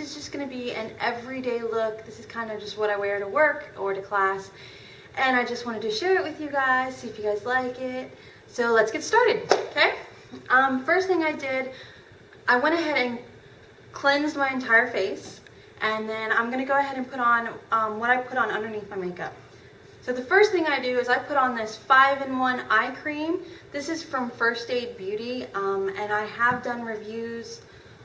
is just going to be an everyday look. This is kind of just what I wear to work or to class. And I just wanted to share it with you guys, see if you guys like it. So let's get started, okay? First thing I did, I went ahead and cleansed my entire face. And then I'm going to go ahead and put on what I put on underneath my makeup. So the first thing I do is I put on this 5-in-1 eye cream. This is from First Aid Beauty, and I have done reviews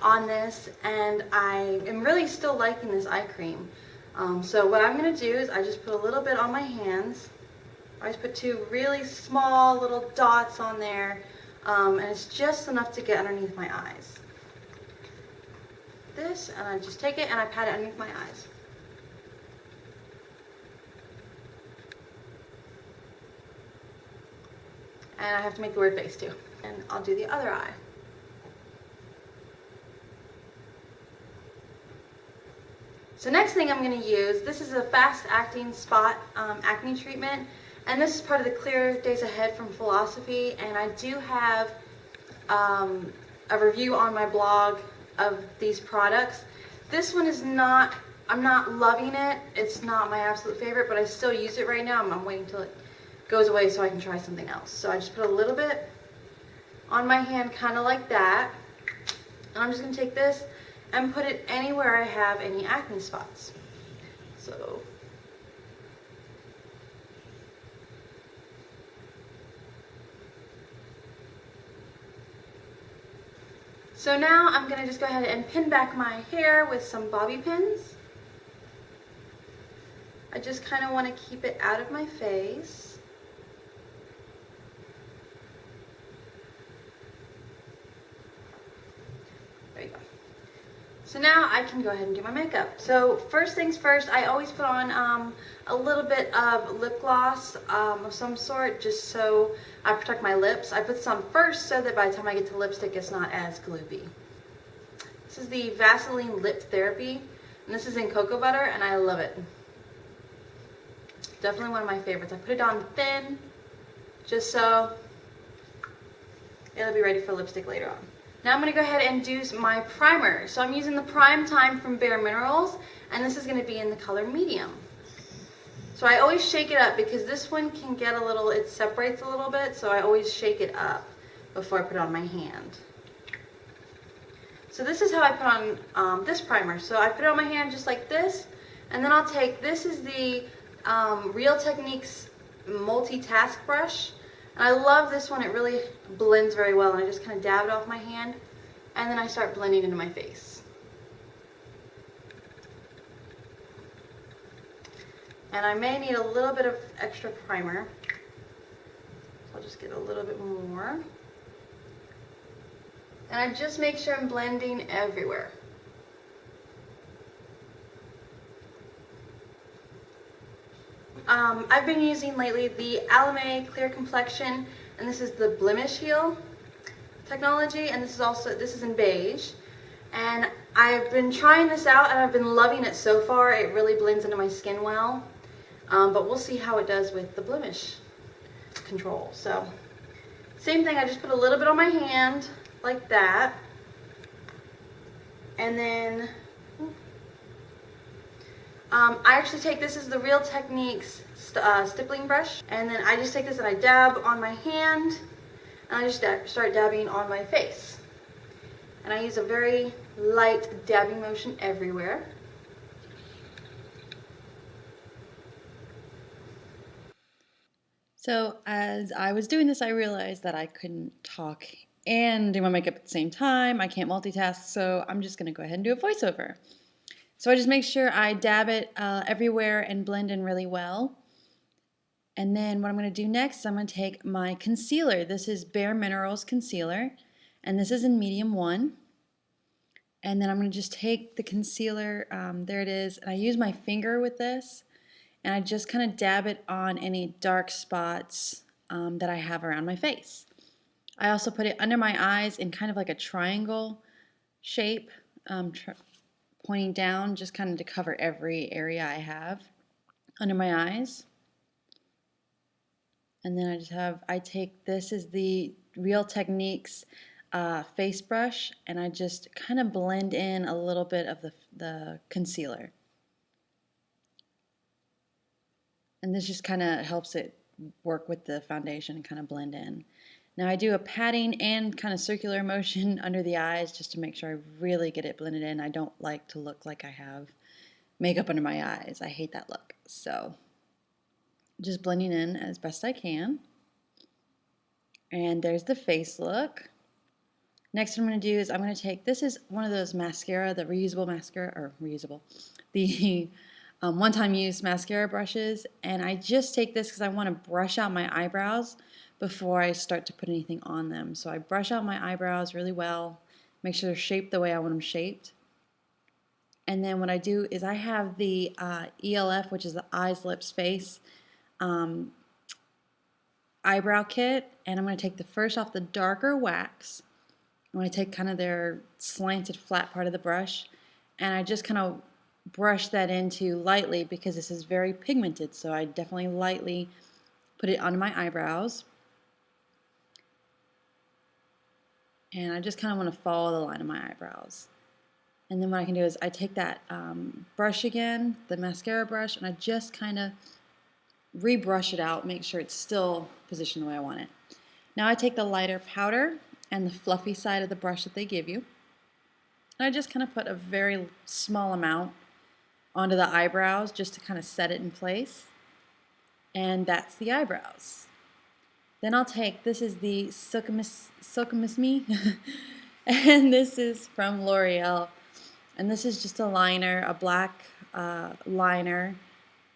on this, and I am really still liking this eye cream. So what I'm going to do is I just put a little bit on my hands. I just put 2 really small little dots on there, and it's just enough to get underneath my eyes. This, and I just take it and I pat it underneath my eyes. And I have to make the word face too. And I'll do the other eye. So next thing I'm going to use, this is a fast acting spot acne treatment. And this is part of the Clear Days Ahead from Philosophy. And I do have a review on my blog of these products. This one is not, I'm not loving it. It's not my absolute favorite, but I still use it right now. I'm waiting till it goes away so I can try something else. So I just put a little bit on my hand, kind of like that. And I'm just going to take this and put it anywhere I have any acne spots. So now I'm going to just go ahead and pin back my hair with some bobby pins. I just kind of want to keep it out of my face. There you go. So now I can go ahead and do my makeup. So first things first, I always put on a little bit of lip gloss of some sort, just so I protect my lips. I put some first so that by the time I get to lipstick, it's not as gloopy. This is the Vaseline Lip Therapy, and this is in cocoa butter, and I love it. Definitely one of my favorites. I put it on thin, just so it'll be ready for lipstick later on. Now I'm going to go ahead and do my primer. So I'm using the Prime Time from Bare Minerals, and this is going to be in the color medium. So I always shake it up because this one can get a little, it separates a little bit, so I always shake it up before I put it on my hand. So this is how I put on this primer. So I put it on my hand just like this, and then I'll take, this is the Real Techniques multitask brush. And I love this one, it really blends very well, and I just kind of dab it off my hand, and then I start blending into my face. And I may need a little bit of extra primer, so I'll just get a little bit more. And I just make sure I'm blending everywhere. I've been using lately the Alame Clear Complexion, and this is the Blemish Heal technology, and this is in beige. And I've been trying this out, and I've been loving it so far. It really blends into my skin well, but we'll see how it does with the blemish control. So same thing, I just put a little bit on my hand like that, and then I actually take, this is the Real Techniques stippling brush, and then I just take this and I dab on my hand, and I just start dabbing on my face. And I use a very light dabbing motion everywhere. So as I was doing this, I realized that I couldn't talk and do my makeup at the same time. I can't multitask, so I'm just going to go ahead and do a voiceover. So I just make sure I dab it everywhere and blend in really well. And then what I'm going to do next is I'm going to take my concealer. This is Bare Minerals concealer, and this is in medium 1. And then I'm going to just take the concealer, there it is, and I use my finger with this, and I just kind of dab it on any dark spots that I have around my face. I also put it under my eyes in kind of like a triangle shape, pointing down, just kind of to cover every area I have under my eyes. And then I take, this is the Real Techniques face brush, and I just kind of blend in a little bit of the concealer. And this just kind of helps it work with the foundation and kind of blend in. Now I do a patting and kind of circular motion under the eyes just to make sure I really get it blended in. I don't like to look like I have makeup under my eyes. I hate that look. So just blending in as best I can. And there's the face look. Next what I'm going to do is I'm going to take, this is one of those mascara, the reusable mascara, or reusable, the one-time use mascara brushes, and I just take this because I want to brush out my eyebrows before I start to put anything on them. So I brush out my eyebrows really well, make sure they're shaped the way I want them shaped. And then what I do is I have the ELF, which is the Eyes, Lips, Face eyebrow kit, and I'm going to take the first off the darker wax. I'm going to take kind of their slanted flat part of the brush, and I just kind of brush that into lightly because this is very pigmented, so I definitely lightly put it on my eyebrows. And I just kind of want to follow the line of my eyebrows. And then what I can do is I take that brush again, the mascara brush, and I just kind of rebrush it out, make sure it's still positioned the way I want it. Now I take the lighter powder and the fluffy side of the brush that they give you, and I just kind of put a very small amount onto the eyebrows just to kind of set it in place. And that's the eyebrows. Then I'll take, this is the Silkimus Me, and this is from L'Oreal. And this is just a liner, a black liner.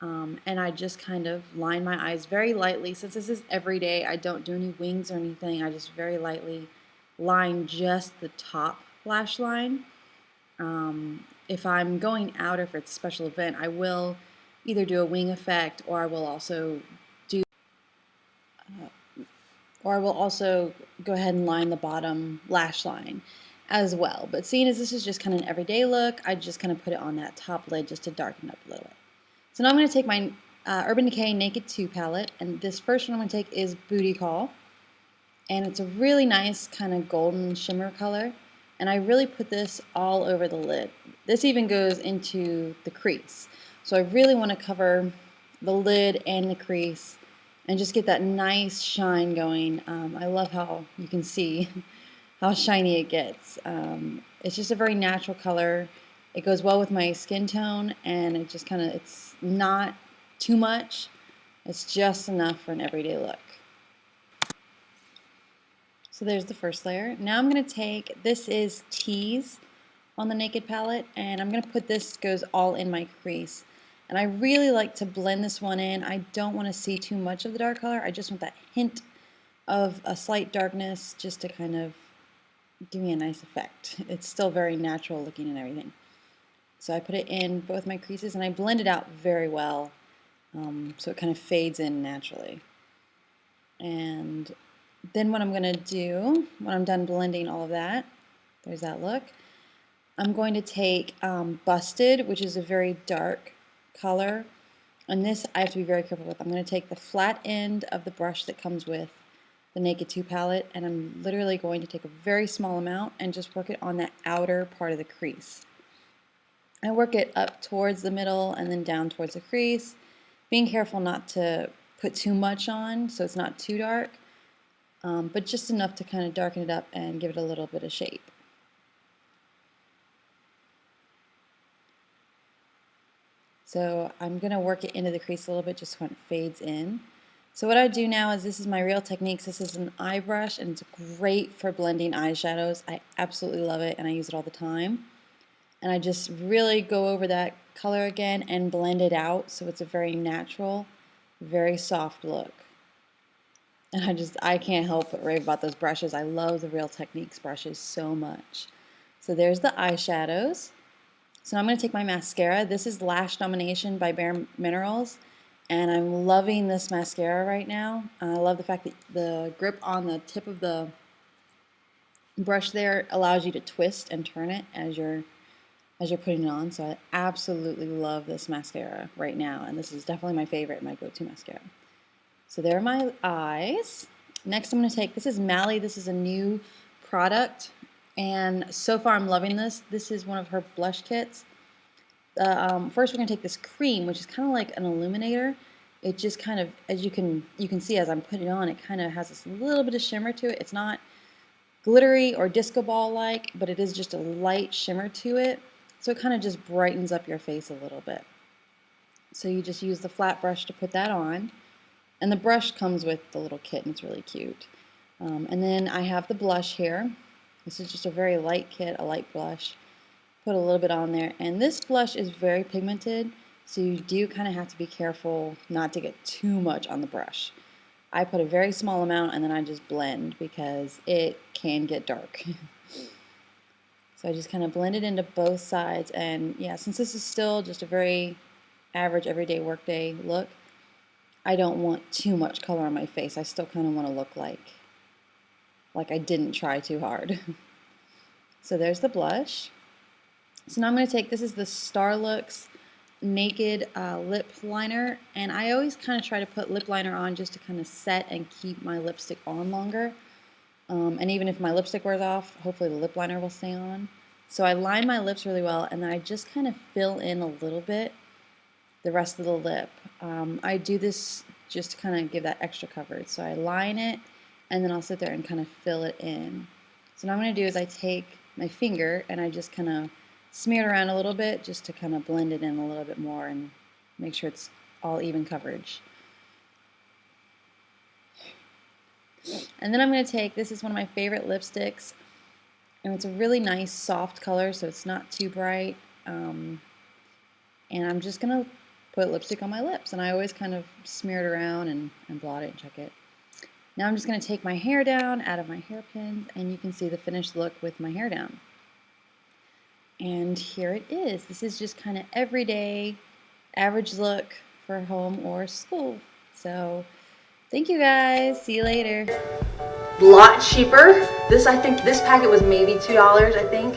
And I just kind of line my eyes very lightly. Since this is everyday, I don't do any wings or anything. I just very lightly line just the top lash line. If I'm going out or if it's a special event, I will either do a wing effect or I will also do go ahead and line the bottom lash line as well. But seeing as this is just kind of an everyday look, I just kind of put it on that top lid just to darken up a little bit. So now I'm going to take my Urban Decay Naked 2 palette, and this first one I'm going to take is Booty Call. And it's a really nice kind of golden shimmer color. And I really put this all over the lid. This even goes into the crease. So I really want to cover the lid and the crease and just get that nice shine going. I love how you can see how shiny it gets. It's just a very natural color. It goes well with my skin tone, and it just kind of, it's not too much. It's just enough for an everyday look. So there's the first layer. Now I'm going to take, this is Tease on the Naked palette, and I'm going to put this, goes all in my crease. And I really like to blend this one in. I don't want to see too much of the dark color. I just want that hint of a slight darkness just to kind of give me a nice effect. It's still very natural looking and everything. So I put it in both my creases and I blend it out very well, so it kind of fades in naturally. And then what I'm going to do, when I'm done blending all of that, there's that look, I'm going to take Busted, which is a very dark color. And this I have to be very careful with. I'm going to take the flat end of the brush that comes with the Naked 2 palette, and I'm literally going to take a very small amount and just work it on that outer part of the crease. I work it up towards the middle and then down towards the crease, being careful not to put too much on so it's not too dark, but just enough to kind of darken it up and give it a little bit of shape. So I'm going to work it into the crease a little bit just when it fades in. So what I do now is, this is my Real Techniques. This is an eye brush, and it's great for blending eyeshadows. I absolutely love it, and I use it all the time. And I just really go over that color again and blend it out so it's a very natural, very soft look. And I can't help but rave about those brushes. I love the Real Techniques brushes so much. So there's the eyeshadows. So now I'm going to take my mascara. This is Lash Domination by Bare Minerals. And I'm loving this mascara right now. I love the fact that the grip on the tip of the brush there allows you to twist and turn it as you're putting it on. So I absolutely love this mascara right now. And this is definitely my favorite, my go-to mascara. So there are my eyes. Next I'm going to take, this is Mally. This is a new product. And so far I'm loving this. This is one of her blush kits. First we're going to take this cream, which is kind of like an illuminator. It just kind of, as you can see as I'm putting it on, it kind of has this little bit of shimmer to it. It's not glittery or disco ball like, but it is just a light shimmer to it. So it kind of just brightens up your face a little bit. So you just use the flat brush to put that on. And the brush comes with the little kit, and it's really cute. And then I have the blush here. This is just a very light kit, a light blush. Put a little bit on there. And this blush is very pigmented, so you do kind of have to be careful not to get too much on the brush. I put a very small amount and then I just blend because it can get dark. So I just kind of blend it into both sides, and yeah, since this is still just a very average everyday workday look, I don't want too much color on my face. I still kind of want to look like I didn't try too hard. So there's the blush. So now I'm going to take, this is the BeBeautifulLooks Naked Lip Liner, and I always kind of try to put lip liner on just to kind of set and keep my lipstick on longer. And even if my lipstick wears off, hopefully the lip liner will stay on. So I line my lips really well, and then I just kind of fill in a little bit the rest of the lip. I do this just to kind of give that extra coverage. So I line it, and then I'll sit there and kind of fill it in. So what I'm going to do is I take my finger and I just kind of smear it around a little bit just to kind of blend it in a little bit more and make sure it's all even coverage. And then I'm going to take, this is one of my favorite lipsticks, and it's a really nice soft color, so it's not too bright. And I'm just going to put lipstick on my lips, and I always kind of smear it around and blot it and check it. Now I'm just going to take my hair down out of my hairpin, and you can see the finished look with my hair down. And here it is. This is just kind of everyday, average look for home or school. So thank you guys. See you later. Lot cheaper. I think this packet was maybe $2, I think.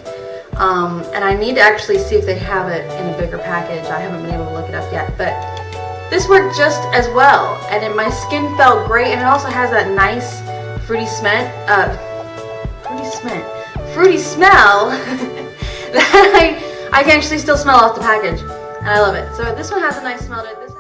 And I need to actually see if they have it in a bigger package. I haven't been able to look it up yet, but this worked just as well, and my skin felt great, and it also has that nice fruity smell that I can actually still smell off the package, and I love it. So this one has a nice smell to it.